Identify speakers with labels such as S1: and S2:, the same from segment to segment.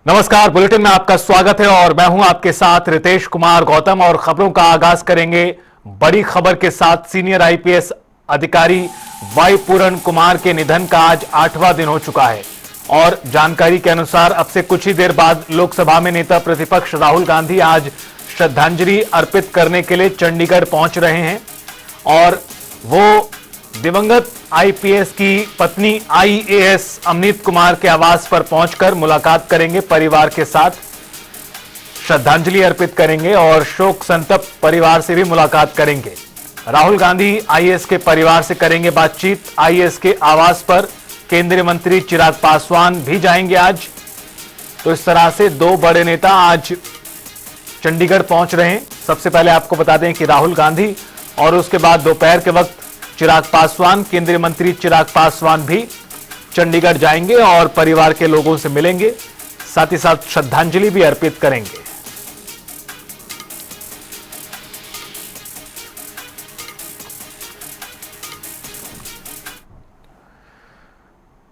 S1: नमस्कार, बुलेटिन में आपका स्वागत है और मैं हूं आपके साथ रितेश कुमार गौतम। और खबरों का आगाज करेंगे बड़ी खबर के साथ। सीनियर आईपीएस अधिकारी वाई पूरण कुमार के निधन का आज 8वां दिन हो चुका है और जानकारी के अनुसार अब से कुछ ही देर बाद लोकसभा में नेता प्रतिपक्ष राहुल गांधी आज श्रद्धांजलि अर्पित करने के लिए चंडीगढ़ पहुंच रहे हैं और वो दिवंगत आईपीएस की पत्नी आईएएस अमनीत कुमार के आवास पर पहुंचकर मुलाकात करेंगे, परिवार के साथ श्रद्धांजलि अर्पित करेंगे और शोक संतप्त परिवार से भी मुलाकात करेंगे। राहुल गांधी आईएएस के परिवार से करेंगे बातचीत। आईएएस के आवास पर केंद्रीय मंत्री चिराग पासवान भी जाएंगे आज। तो इस तरह से दो बड़े नेता आज चंडीगढ़ पहुंच रहे हैं। सबसे पहले आपको बता दें कि राहुल गांधी और उसके बाद दोपहर के वक्त चिराग पासवान, केंद्रीय मंत्री चिराग पासवान भी चंडीगढ़ जाएंगे और परिवार के लोगों से मिलेंगे, साथ ही साथ श्रद्धांजलि भी अर्पित करेंगे।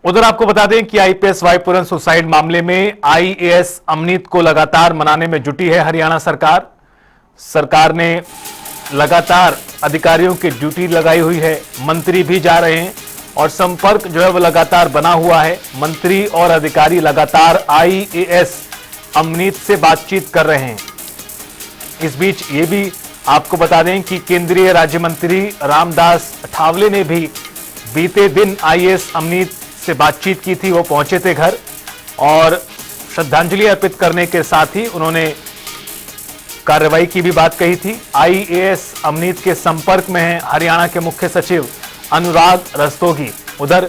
S1: उधर आपको बता दें कि आईपीएस वाई पूरण सुसाइड मामले में आईएएस अमनीत को लगातार मनाने में जुटी है हरियाणा सरकार। सरकार ने लगातार अधिकारियों की ड्यूटी लगाई हुई है, मंत्री भी जा रहे हैं और संपर्क जो है वो लगातार बना हुआ है। मंत्री और अधिकारी लगातार आईएएस अमनीत से बातचीत कर रहे हैं। इस बीच ये भी आपको बता दें कि केंद्रीय राज्य मंत्री रामदास अठावले ने भी बीते दिन आईएएस अमनीत से बातचीत की थी। वो पहुंचे थे घर और श्रद्धांजलि अर्पित करने के साथ ही उन्होंने कार्रवाई की भी बात कही थी। आईएएस अमनीत के संपर्क में है हरियाणा के मुख्य सचिव अनुराग रस्तोगी। उधर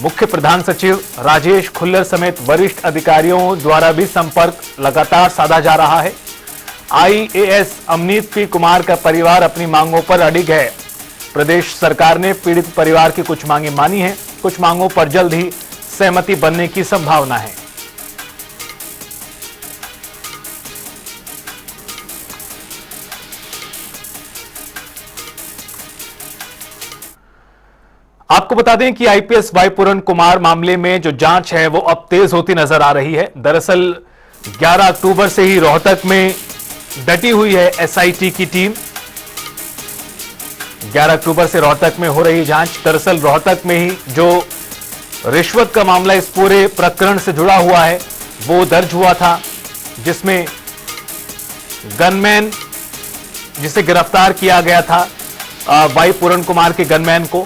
S1: मुख्य प्रधान सचिव राजेश खुल्लर समेत वरिष्ठ अधिकारियों द्वारा भी संपर्क लगातार साधा जा रहा है। आईएएस अमनीत पी कुमार का परिवार अपनी मांगों पर अडिग है। प्रदेश सरकार ने पीड़ित परिवार की कुछ मांगें मानी हैं, कुछ मांगों पर जल्द ही सहमति बनने की संभावना है। आपको बता दें कि आईपीएस वाई पूरण कुमार मामले में जो जांच है वो अब तेज होती नजर आ रही है। दरअसल 11 अक्टूबर से ही रोहतक में डटी हुई है एसआईटी की टीम। 11 अक्टूबर से रोहतक में हो रही जांच। दरअसल रोहतक में ही जो रिश्वत का मामला इस पूरे प्रकरण से जुड़ा हुआ है वो दर्ज हुआ था, जिसमें गनमैन जिसे गिरफ्तार किया गया था वाई पूरण कुमार के गनमैन को,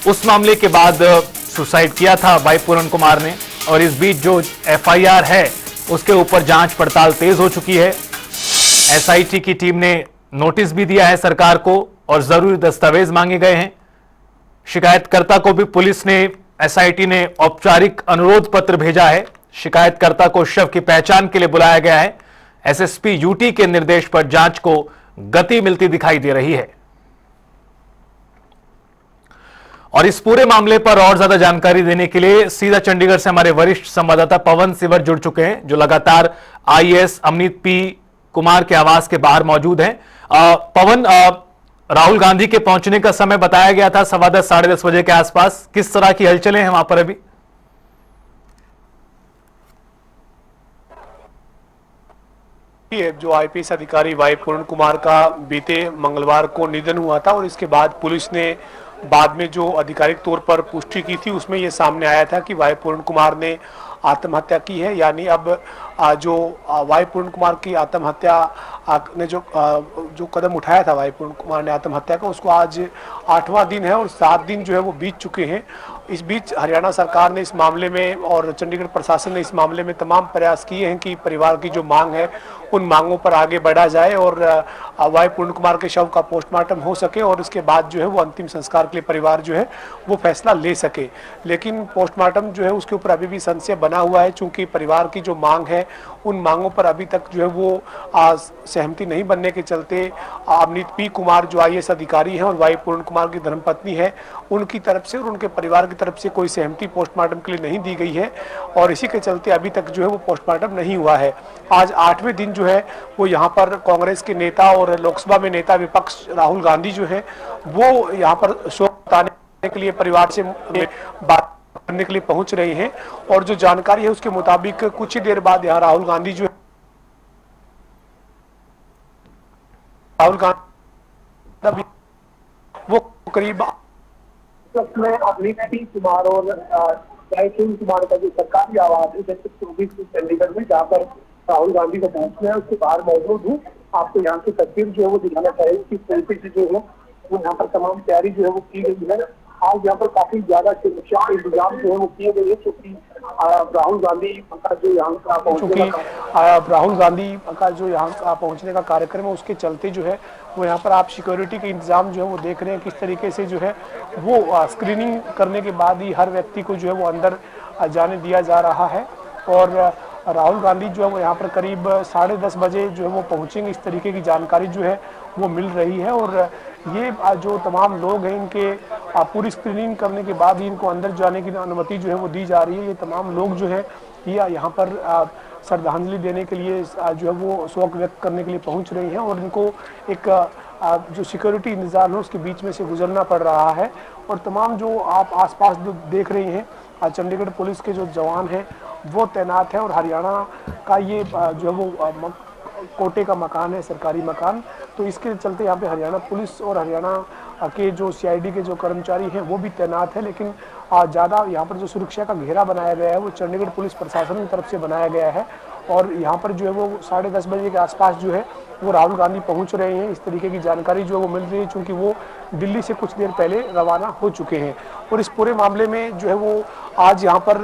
S1: उस मामले के बाद सुसाइड किया था वाई पूरण कुमार ने। और इस बीच जो एफआईआर है उसके ऊपर जांच पड़ताल तेज हो चुकी है। एसआईटी की टीम ने नोटिस भी दिया है सरकार को और जरूरी दस्तावेज मांगे गए हैं। शिकायतकर्ता को भी पुलिस ने, एसआईटी ने औपचारिक अनुरोध पत्र भेजा है। शिकायतकर्ता को शव की पहचान के लिए बुलाया गया है। एसएसपी यूटी के निर्देश पर जांच को गति मिलती दिखाई दे रही है। और इस पूरे मामले पर और ज्यादा जानकारी देने के लिए सीधा चंडीगढ़ से हमारे वरिष्ठ संवाददाता पवन सिवर जुड़ चुके हैं, जो लगातार आईएएस अमनीत पी कुमार के आवास के बाहर मौजूद हैं। पवन, राहुल गांधी के पहुंचने का समय बताया गया था 10:15 साढ़े 10 बजे के आसपास। किस तरह की हलचलें हैं वहां पर अभी?
S2: जो आईपीएस अधिकारी वाई पूरण कुमार का बीते मंगलवार को निधन हुआ था और इसके बाद पुलिस ने बाद में जो आधिकारिक तौर पर पुष्टि की थी उसमें यह सामने आया था कि वाई पूरण कुमार ने आत्महत्या की है। यानी अब जो वाई पूरण कुमार की आत्महत्या ने जो कदम उठाया था वाई पूरण कुमार ने आत्महत्या का, उसको आज 8वां दिन है और 7 दिन जो है वो बीत चुके हैं। इस बीच हरियाणा सरकार ने इस मामले में और चंडीगढ़ प्रशासन ने इस मामले में तमाम प्रयास किए हैं कि परिवार की जो मांग है उन मांगों पर आगे बढ़ा जाए और वाई पूर्ण कुमार के शव का पोस्टमार्टम हो सके और उसके बाद जो है वो अंतिम संस्कार के लिए परिवार जो है वो फैसला ले सके। लेकिन पोस्टमार्टम जो है उसके ऊपर अभी भी संशय बना हुआ है, चूंकि परिवार की जो मांग है उन मांगों पर अभी तक जो है वो सहमति नहीं बनने के चलते अमनीत पी कुमार जो आईएएस अधिकारी हैं और वाई पूर्ण कुमार की धर्मपत्नी है, उनकी तरफ से और उनके परिवार की तरफ से कोई सहमति पोस्टमार्टम के लिए नहीं दी गई है और इसी के चलते अभी तक जो है वो पोस्टमार्टम नहीं हुआ है। आज 8वें दिन जो है वो यहाँ पर कांग्रेस के नेता और लोकसभा में नेता विपक्ष राहुल गांधी जो है वो यहाँ पर शोक जताने के लिए परिवार से बात करने के लिए पहुंच रहे हैं। और जो जानकारी है उसके मुताबिक कुछ ही देर बाद यहाँ राहुल गांधी वो करीब
S3: में अमित पी कुमार और जय सिंह कुमार का जो सरकारी आवास है जैसे 24 चंडीगढ़ में, जहाँ पर राहुल गांधी को पहुंचना है, उसके बाहर मौजूद हूँ। आपको यहाँ की तस्वीर जो है वो दिखाना चाहेंगे कि तरीके से जो है वो यहाँ पर तमाम तैयारी जो है वो की गई है। आज यहाँ पर काफी ज्यादा सुरक्षा के इंतजाम जो है वो किए गए हैं, क्योंकि राहुल गांधी का जो यहाँ का
S2: पहुंचने का कार्यक्रम है उसके चलते जो है वो यहाँ पर आप सिक्योरिटी के इंतजाम जो है वो देख रहे हैं किस तरीके से जो है वो स्क्रीनिंग करने के बाद ही हर व्यक्ति को जो है वो अंदर जाने दिया जा रहा है। और राहुल गांधी जो है वो यहाँ पर करीब 10:30 बजे जो है वो पहुँचेंगे, इस तरीके की जानकारी जो है वो मिल रही है। और ये जो तमाम लोग हैं इनके पूरी स्क्रीनिंग करने के बाद ही इनको अंदर जाने की अनुमति जो है वो दी जा रही है। ये तमाम लोग जो है ये यहाँ पर श्रद्धांजलि देने के लिए जो है वो शोक व्यक्त करने के लिए पहुँच रही हैं और इनको एक जो सिक्योरिटी इंतजाम है उसके बीच में से गुजरना पड़ रहा है। और तमाम जो आप आसपास जो देख रहे हैं चंडीगढ़ पुलिस के जो जवान हैं वो तैनात हैं। और हरियाणा का ये जो है वो कोटे का मकान है, सरकारी मकान, तो इसके चलते यहाँ पे हरियाणा पुलिस और हरियाणा के जो सीआईडी के जो कर्मचारी हैं वो भी तैनात है। लेकिन ज़्यादा यहाँ पर जो सुरक्षा का घेरा बनाया गया है वो चंडीगढ़ पुलिस प्रशासन की तरफ से बनाया गया है। और यहाँ पर जो है वो 10:30 बजे के आसपास जो है वो राहुल गांधी पहुँच रहे हैं, इस तरीके की जानकारी जो है वो मिल रही है, चूँकि वो दिल्ली से कुछ देर पहले रवाना हो चुके हैं। और इस पूरे मामले में जो है वो आज यहाँ पर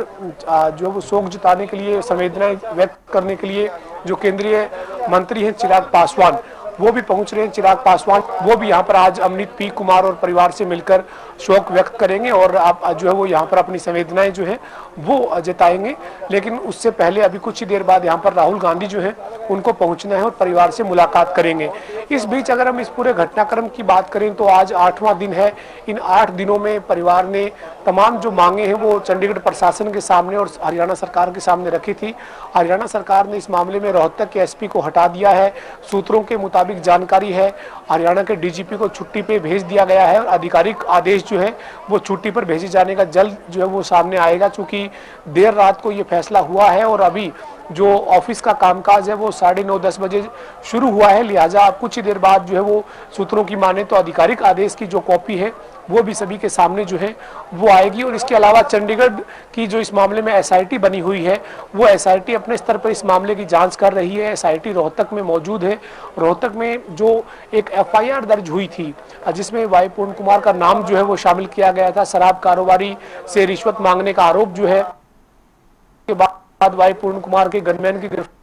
S2: जो है वो शोक जताने के लिए, संवेदनाएं व्यक्त करने के लिए जो केंद्रीय मंत्री हैं चिराग पासवान वो भी पहुंच रहे हैं। चिराग पासवान वो भी यहाँ पर आज अमित पी कुमार और परिवार से मिलकर शोक व्यक्त करेंगे और आप जो है वो यहाँ पर अपनी संवेदनाएं जो है वो जताएंगे। लेकिन उससे पहले अभी कुछ ही देर बाद यहाँ पर राहुल गांधी जो है उनको पहुंचना है और परिवार से मुलाकात करेंगे। इस बीच अगर हम इस पूरे घटनाक्रम की बात करें तो आज 8वां दिन है। इन 8 दिनों में परिवार ने तमाम जो मांगे हैं वो चंडीगढ़ प्रशासन के सामने और हरियाणा सरकार के सामने रखी थी। हरियाणा सरकार ने इस मामले में रोहतक के एसपी को हटा दिया है। सूत्रों के मुताबिक जानकारी है हरियाणा के डीजीपी को छुट्टी पे भेज दिया गया है और आधिकारिक आदेश जो है वो छुट्टी पर भेजे जाने का जल्द जो है वो सामने आएगा। चूंकि देर रात को ये फैसला हुआ है और अभी जो ऑफिस का कामकाज है वो 9:30-10 बजे शुरू हुआ है, लिहाजा कुछ ही देर बाद जो है वो सूत्रों की माने तो आधिकारिक आदेश की जो कॉपी है वो भी सभी के सामने जो है वो आएगी। और इसके अलावा चंडीगढ़ की जो इस मामले में एसआईटी बनी हुई है वो एसआईटी अपने स्तर पर इस मामले की जांच कर रही है। एसआईटी रोहतक में मौजूद है। रोहतक में जो एक एफआईआर दर्ज हुई थी जिसमें वाई पूर्ण कुमार का नाम जो है वो शामिल किया गया था, शराब कारोबारी से रिश्वत मांगने का आरोप जो है के बाद वाई पूर्ण कुमार के गनमैन की गिरफ्तारी,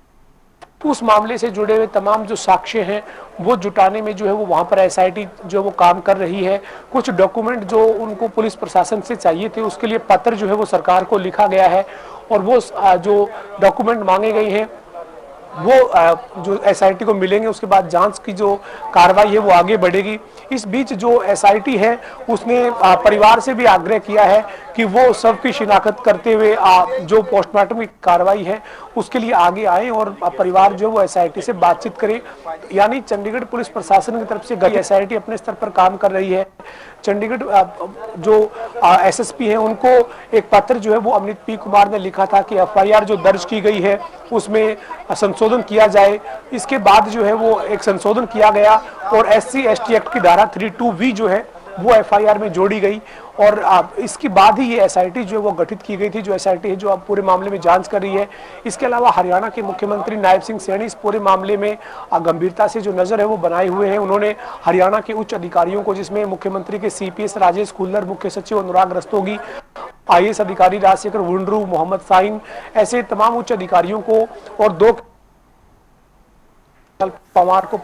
S2: उस मामले से जुड़े हुए तमाम जो साक्ष्य हैं वो जुटाने में जो है वो वहाँ पर एसआईटी जो वो काम कर रही है। कुछ डॉक्यूमेंट जो उनको पुलिस प्रशासन से चाहिए थे उसके लिए पत्र जो है वो सरकार को लिखा गया है और वो जो डॉक्यूमेंट मांगे गए हैं वो जो एसआईटी को मिलेंगे। उसके बाद जांच की जो कार्रवाई है वो आगे बढ़ेगी। इस बीच जो एसआईटी है उसने परिवार से भी आग्रह किया है कि वो सबकी शिनाख्त करते हुए जो पोस्टमार्टम की कार्रवाई है उसके लिए आगे आए और परिवार जो है वो एसआईटी से बातचीत करे। यानी चंडीगढ़ पुलिस प्रशासन की तरफ से गई एसआईटी अपने स्तर पर काम कर रही है। चंडीगढ़ जो एसएसपी है उनको एक पत्र जो है वो अमित पी कुमार ने लिखा था कि एफआईआर जो दर्ज की गई है उसमें संशोधन किया जाए। इसके बाद जो है वो एक संशोधन किया गया और SC/ST एक्ट की धारा 32V जो है वो एफआईआर में जोड़ी गई और इसके बाद ही ये एसआईटी जो है वो गठित की गई थी, जो एसआईटी है जो अब पूरे मामले में जांच कर रही है। इसके अलावा हरियाणा के मुख्यमंत्री नायब सिंह सैनी इस पूरे मामले में गंभीरता से जो नजर है वो बनाए हुए हैं। उन्होंने हरियाणा के उच्च अधिकारियों को, जिसमें मुख्यमंत्री के CPS राजेश खुल्लर, मुख्य सचिव अनुराग रस्तोगी, IAS अधिकारी राजशेखर वुंडरू, मोहम्मद साइन, ऐसे तमाम उच्च अधिकारियों को और 2 पवार को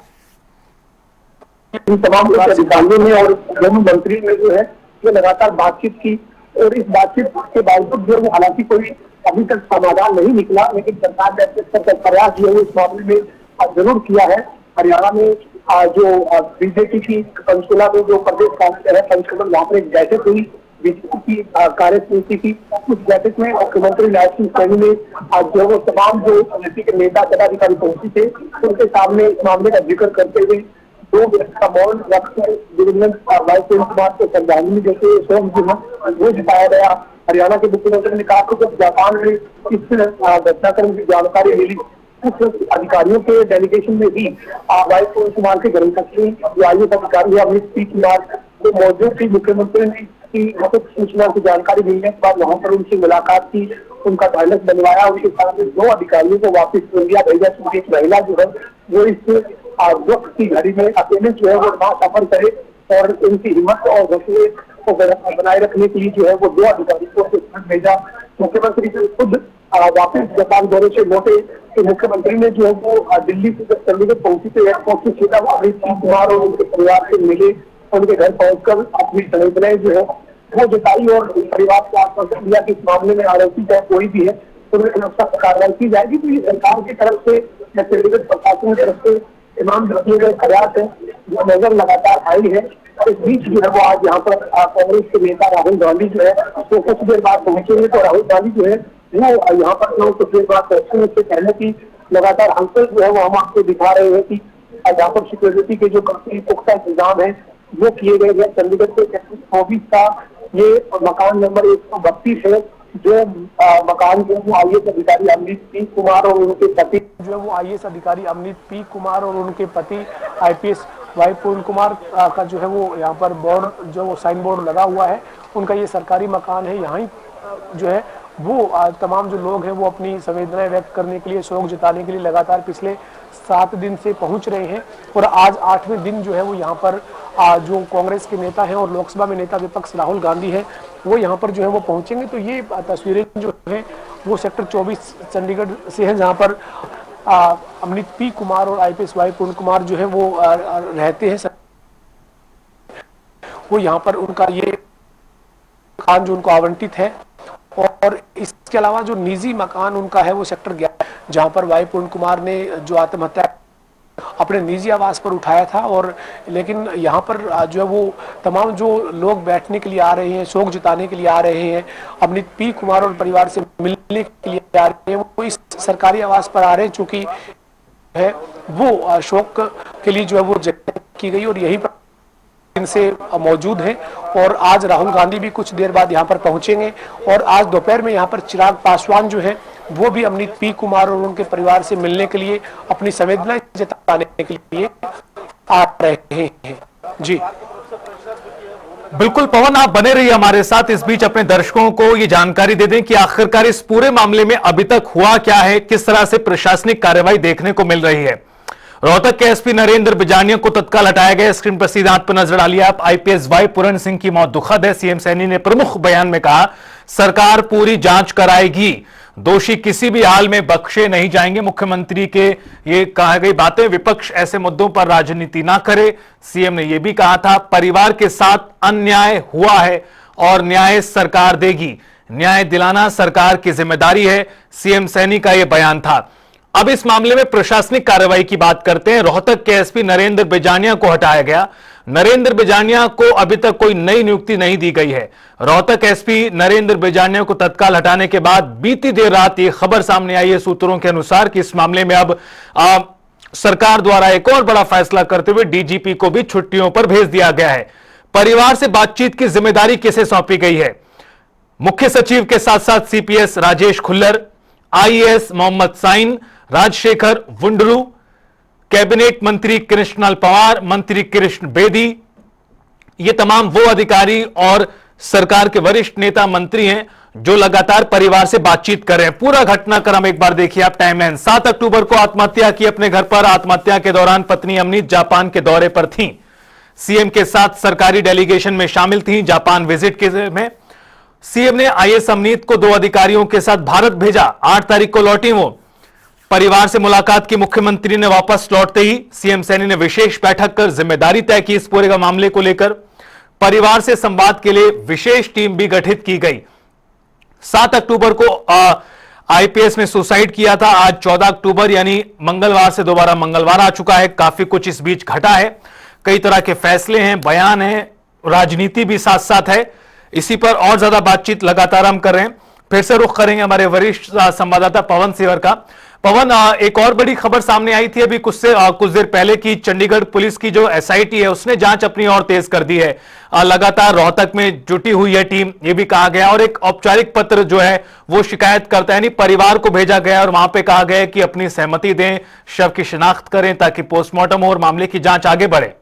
S3: तमाम अधिकारियों ने और दोनों मंत्री ने जो है ये लगातार बातचीत की और इस बातचीत के बावजूद जो हालांकि कोई अभी तक समाधान नहीं निकला, लेकिन सरकार ने अपने स्तर पर प्रयास जो है इस मामले में जरूर किया है। हरियाणा में जो बीजेपी की पंचकुला में जो प्रदेश कांग्रेस है पंचकुला, वहाँ पर एक बैठक हुई बीजेपी की कार्यसमिति की। उस बैठक में मुख्यमंत्री नायब सिंह सैनी ने जो वो तमाम जो समिति के नेता पदाधिकारी पहुंचे थे उनके सामने इस मामले का जिक्र करते हुए 2 मिनट का मौन रखकर दिवंगत वाई पूर्ण कुमार को श्रद्धांजलि देते हुए शोक जो है वो जताया गया। हरियाणा के मुख्यमंत्री ने कहा कि जब जापान में इस घटनाक्रम की जानकारी मिली, उस अधिकारियों के डेलीगेशन में भी वाई पूर्ण कुमार के धर्मपत्नी जो आईएएस अधिकारी अमित पी कुमार को मौजूद थी। मुख्यमंत्री ने की सूचना की जानकारी मिलने के बाद वहां पर उनसे मुलाकात की, उनका ढालस बनवाया, उनके साथ 2 अधिकारियों को वापस इंडिया भेजा क्योंकि एक महिला जो है वो इस दुख की घड़ी में अकेले जो है वो ना सफर करे और उनकी हिम्मत और हौसले को बनाए रखने के लिए जो है वो 2 अधिकारियों को भेजा। मुख्यमंत्री से खुद वापस जापान दौरे से लौटे कि मुख्यमंत्री ने जो है वो दिल्ली से जब चंडीगढ़ पहुंची तो एयरपोर्ट से सीधा अमित पी कुमार और उनके परिवार से मिले, उनके घर पहुंचकर अपनी संवेदनाएं जो है वो जताई और परिवार को आश्वासन दिया कि इस मामले में आरोपी चाहे कोई भी है तो उनके खिलाफ सख्त कार्रवाई की जाएगी। तो ये सरकार की तरफ से या चंडीगढ़ प्रशासन की तरफ से तमाम रखने गए प्रयास है जो नजर लगातार आई है। इस बीच जो है वो आज यहाँ पर कांग्रेस के नेता राहुल गांधी जो है वो कुछ देर बाद पहुंचेंगे। तो राहुल गांधी जो है वो यहाँ पर कुछ देर बाद पहुंचेंगे। इससे पहले की लगातार हलचल जो है वो हम आपको दिखा रहे हैं कि यहाँ पर सिक्योरिटी के जो काफी पुख्ता इंतजाम है वो किए गए हैं। चंडीगढ़ के 24 का ये मकान नंबर 132 है जो मकान जो वो आईएएस अधिकारी अमनीत पी कुमार और उनके पति जो है वो आईएएस अधिकारी अमनीत पी कुमार और उनके पति आईपीएस वाई पूर्ण कुमार का जो है वो यहाँ पर बोर्ड जो साइन बोर्ड लगा हुआ है, उनका ये सरकारी मकान है। यहाँ ही जो है वो तमाम जो लोग हैं वो अपनी संवेदनाएं व्यक्त करने के लिए, शोक जताने के लिए लगातार पिछले 7 दिन से पहुंच रहे हैं और आज 8वें दिन जो है वो यहाँ पर जो कांग्रेस के नेता हैं और लोकसभा में नेता विपक्ष राहुल गांधी हैं वो यहाँ पर जो है वो पहुंचेंगे। तो ये तस्वीरें जो है वो सेक्टर 24 चंडीगढ़ से है जहाँ पर अमनीत पी कुमार और आईपीएस वाई पूर्ण कुमार जो है वो रहते हैं। वो यहाँ पर उनका ये मकान जो उनको आवंटित है और इसके अलावा जो निजी मकान उनका है वो सेक्टर 11 जहाँ पर वाई पूर्ण कुमार ने जो आत्महत्या अपने निजी आवास पर उठाया था। और लेकिन यहाँ पर जो है वो तमाम जो लोग बैठने के लिए आ रहे हैं, शोक जताने के लिए आ रहे हैं, अमनीत पी कुमार और परिवार से मिलने के लिए आ रहे हैं, वो इस सरकारी आवास पर आ रहे हैं चूंकि है वो शोक के लिए जो है वो जगह की गई और यही इनसे मौजूद हैं। और आज राहुल गांधी भी कुछ देर बाद यहाँ पर पहुंचेंगे और आज दोपहर में यहाँ पर चिराग पासवान जो है वो भी अमनीत पी कुमार और उनके परिवार से मिलने के लिए, अपनी संवेदनाएं जताने के लिए आ रहे हैं। जी
S1: बिल्कुल पवन, आप बने रहिए हमारे साथ। इस बीच अपने दर्शकों को ये जानकारी दे दें कि आखिरकार इस पूरे मामले में अभी तक हुआ क्या है, किस तरह से प्रशासनिक कार्रवाई देखने को मिल रही है। रोहतक के एसपी नरेंद्र बिजानिया को तत्काल हटाया गया। स्क्रीन पर सीधा हाथ पर नजर डालिए आप। आईपीएस वाई पूरण सिंह की मौत दुखद है। सीएम सैनी ने प्रमुख बयान में कहा सरकार पूरी जांच कराएगी, दोषी किसी भी हाल में बख्शे नहीं जाएंगे। मुख्यमंत्री के ये कहा गई बातें, विपक्ष ऐसे मुद्दों पर राजनीति ना करे। सीएम ने यह भी कहा था परिवार के साथ अन्याय हुआ है और न्याय सरकार देगी, न्याय दिलाना सरकार की जिम्मेदारी है। सीएम सैनी का यह बयान था। अब इस मामले में प्रशासनिक कार्रवाई की बात करते हैं। रोहतक के एसपी नरेंद्र बिजानिया को हटाया गया। नरेंद्र बिजानिया को अभी तक कोई नई नियुक्ति नहीं दी गई है। रोहतक एसपी नरेंद्र बिजानिया को तत्काल हटाने के बाद बीती देर रात यह खबर सामने आई है सूत्रों के अनुसार कि इस मामले में अब सरकार द्वारा एक और बड़ा फैसला करते हुए डीजीपी को भी छुट्टियों पर भेज दिया गया है। परिवार से बातचीत की जिम्मेदारी किसे सौंपी गई है? मुख्य सचिव के साथ साथ CPS Rajesh Khullar, IAS Mohammad Sain, Rajasekhar Vundru, cabinet मंत्री कृष्णलाल पंवार, मंत्री कृष्ण बेदी, ये तमाम वो अधिकारी और सरकार के वरिष्ठ नेता मंत्री हैं जो लगातार परिवार से बातचीत कर रहे हैं। पूरा घटनाक्रम एक बार देखिए आप, टाइमलाइन। 7 अक्टूबर को आत्महत्या की अपने घर पर। आत्महत्या के दौरान पत्नी अमनीत जापान के दौरे पर थीं। सीएम के साथ सरकारी डेलीगेशन में शामिल थीं। जापान विजिट के में सीएम ने आईएएस अमनीत को 2 अधिकारियों के साथ भारत भेजा। 8 तारीख को लौटी वो। परिवार से मुलाकात की। मुख्यमंत्री ने वापस लौटते ही सीएम सैनी ने विशेष बैठक कर जिम्मेदारी तय की इस पूरे मामले को लेकर। परिवार से संवाद के लिए विशेष टीम भी गठित की गई। 7 अक्टूबर को आईपीएस ने सुसाइड किया था। आज 14 अक्टूबर यानी मंगलवार से दोबारा मंगलवार आ चुका है। काफी कुछ इस बीच घटा है। कई तरह के फैसले हैं, बयान हैं, राजनीति भी साथ साथ है। इसी पर और ज्यादा बातचीत लगातार हम कर रहे हैं। फिर से रुख करेंगे हमारे वरिष्ठ संवाददाता पवन सिवर का। पवन, एक और बड़ी खबर सामने आई थी अभी कुछ देर पहले की चंडीगढ़ पुलिस की जो एसआईटी है उसने जांच अपनी ओर तेज कर दी है। लगातार रोहतक में जुटी हुई है टीम, ये भी कहा गया, और एक औपचारिक पत्र जो है वो शिकायत करता है, यानी परिवार को भेजा गया और वहां पे कहा गया है कि अपनी सहमति दें, शव की शिनाख्त करें ताकि पोस्टमार्टम हो और मामले की जांच आगे बढ़े।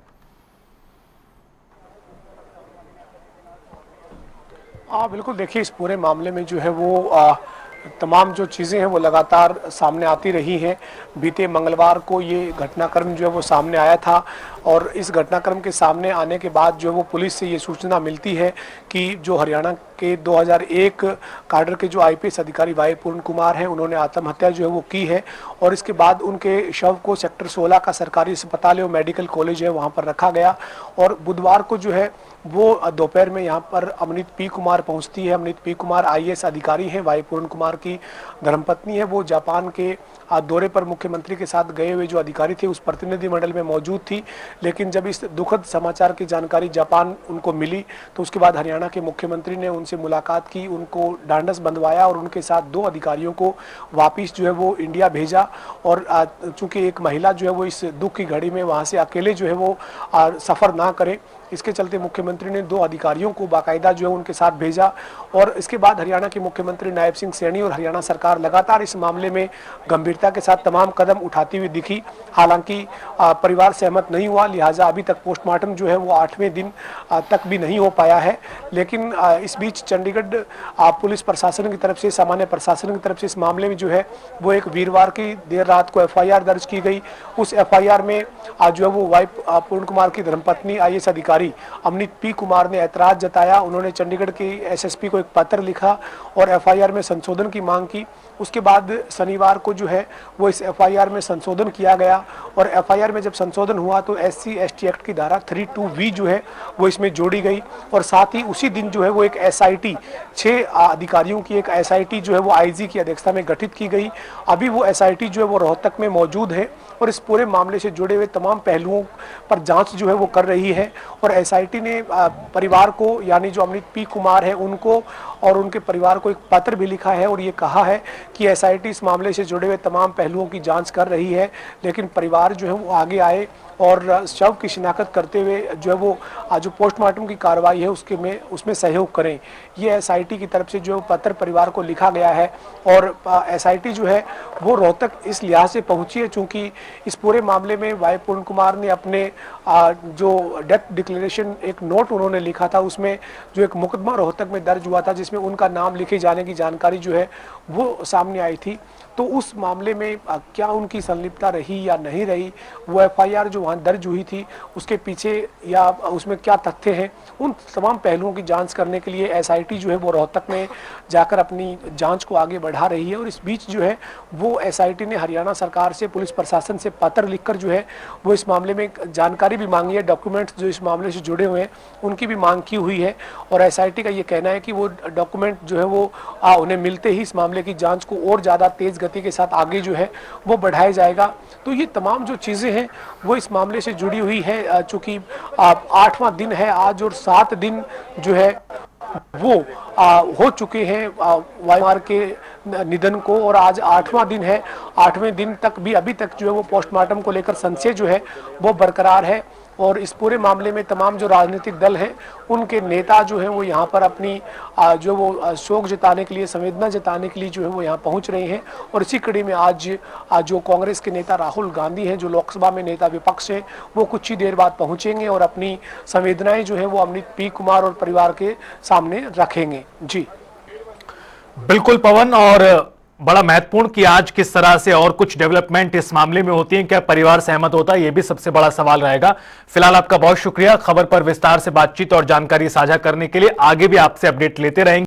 S2: हाँ बिल्कुल, देखिए इस पूरे मामले में जो है वो तमाम जो चीज़ें हैं वो लगातार सामने आती रही हैं। बीते मंगलवार को ये घटनाक्रम जो है वो सामने आया था और इस घटनाक्रम के सामने आने के बाद जो है वो पुलिस से ये सूचना मिलती है कि जो हरियाणा के 2001 काडर के जो आईपीएस अधिकारी वाई पूर्ण कुमार हैं उन्होंने आत्महत्या जो है वो की है और इसके बाद उनके शव को सेक्टर 16 का सरकारी अस्पताल और मेडिकल कॉलेज है वहाँ पर रखा गया और बुधवार को जो है वो दोपहर में यहाँ पर अमनीत पी कुमार पहुँचती है। अमनीत पी कुमार आईएएस अधिकारी हैं, वाई पूर्ण कुमार की धर्मपत्नी है। वो जापान के दौरे पर मुख्यमंत्री के साथ गए हुए जो अधिकारी थे उस प्रतिनिधिमंडल में मौजूद थी, लेकिन जब इस दुखद समाचार की जानकारी जापान उनको मिली तो उसके बाद हरियाणा के मुख्यमंत्री ने उनसे मुलाकात की, उनको ढांढस बंधवाया और उनके साथ 2 अधिकारियों को वापिस जो है वो इंडिया भेजा। और चूंकि एक महिला जो है वो इस दुख की घड़ी में वहाँ से अकेले जो है वो सफ़र ना करे, इसके चलते मुख्यमंत्री ने 2 अधिकारियों को बाकायदा जो है उनके साथ भेजा। और इसके बाद हरियाणा के मुख्यमंत्री नायब सिंह सैनी और हरियाणा सरकार लगातार इस मामले में गंभीरता के साथ तमाम कदम उठाती हुई दिखी। हालांकि परिवार सहमत नहीं हुआ, लिहाजा अभी तक पोस्टमार्टम जो है वो 8वें दिन तक भी नहीं हो पाया है। लेकिन इस बीच चंडीगढ़ पुलिस प्रशासन की तरफ से, सामान्य प्रशासन की तरफ से इस मामले में जो है वो एक वीरवार की देर रात को एफआईआर दर्ज की गई। उस एफआईआर में जो है वो वाई पूर्ण कुमार की धर्मपत्नी आईएएस अधिकारी अमनीत पी कुमार ने ऐतराज जताया। उन्होंने चंडीगढ़ के एसएसपी को एक पत्र लिखा और एफआईआर में संशोधन की मांग की। उसके बाद शनिवार को जो है वो इस एफआईआर में संशोधन किया गया और एफआईआर में जब संशोधन हुआ तो एससी एसटी एक्ट की धारा 32V जो है वो इसमें जोड़ी गई और साथ ही उसी दिन जो है वो एक एसआईटी 6 अधिकारियों की एक एसआईटी जो है वो आईजी की अध्यक्षता में गठित की गई। अभी वो एसआईटी जो है वो रोहतक में मौजूद है और इस पूरे मामले से जुड़े हुए तमाम पहलुओं पर जांच जो है वो कर रही है। और एसआईटी ने परिवार को, यानी जो अमनीत पी कुमार है उनको और उनके परिवार को एक पत्र भी लिखा है और ये कहा है कि एसआईटी इस मामले से जुड़े हुए तमाम पहलुओं की जांच कर रही है, लेकिन परिवार जो है वो आगे आए और शव की शिनाख्त करते हुए जो है वो जो पोस्टमार्टम की कार्रवाई है उसमें सहयोग करें। ये एसआईटी की तरफ से जो पत्र परिवार को लिखा गया है और एसआईटी जो है वो रोहतक इस लिहाज से पहुंची है चूंकि इस पूरे मामले में वाई पूर्ण कुमार ने अपने जो डेथ डिक्लेरेशन एक नोट उन्होंने लिखा था उसमें जो एक मुकदमा रोहतक में दर्ज हुआ था जिसमें उनका नाम लिखे जाने की जानकारी जो है वो सामने आई थी। तो उस मामले में क्या उनकी संलिप्तता रही या नहीं रही, वो एफआईआर जो वहाँ दर्ज हुई थी उसके पीछे या उसमें क्या तथ्य हैं, उन तमाम पहलुओं की जांच करने के लिए एसआईटी जो है वो रोहतक में जाकर अपनी जांच को आगे बढ़ा रही है। और इस बीच जो है वो एसआईटी ने हरियाणा सरकार से, पुलिस प्रशासन से पत्र लिखकर जो है वो इस मामले में जानकारी भी मांगी है, डॉक्यूमेंट्स जो इस मामले से जुड़े हुए हैं उनकी भी मांग की हुई है। और एसआईटी का ये कहना है कि वो डॉक्यूमेंट जो है वो उन्हें मिलते ही इस मामले की जाँच को और ज़्यादा तेज गति के साथ आगे जो है वो बढ़ाया जाएगा। तो ये तमाम जो चीज़ें हैं वो इस मामले से जुड़ी हुई है। चूंकि 8वां दिन है आज और 7 दिन जो है वो हो चुके हैं वाईमार के निधन को और आज 8वां दिन है। 8वें दिन तक भी अभी तक जो है वो पोस्टमार्टम को लेकर संशय जो है वो बरकरार है और इस पूरे मामले में तमाम जो राजनीतिक दल हैं उनके नेता जो हैं वो यहाँ पर अपनी जो वो शोक जताने के लिए, संवेदना जताने के लिए जो है वो यहाँ पहुँच रहे हैं। और इसी कड़ी में आज जो कांग्रेस के नेता राहुल गांधी हैं, जो लोकसभा में नेता विपक्ष हैं, वो कुछ ही देर बाद पहुँचेंगे और अपनी संवेदनाएं जो है वो अमनीत पी कुमार और परिवार के सामने रखेंगे। जी
S1: बिल्कुल पवन, और बड़ा महत्वपूर्ण कि आज किस तरह से और कुछ डेवलपमेंट इस मामले में होती है, क्या परिवार सहमत होता है, यह भी सबसे बड़ा सवाल रहेगा। फिलहाल आपका बहुत शुक्रिया खबर पर विस्तार से बातचीत और जानकारी साझा करने के लिए। आगे भी आपसे अपडेट लेते रहेंगे।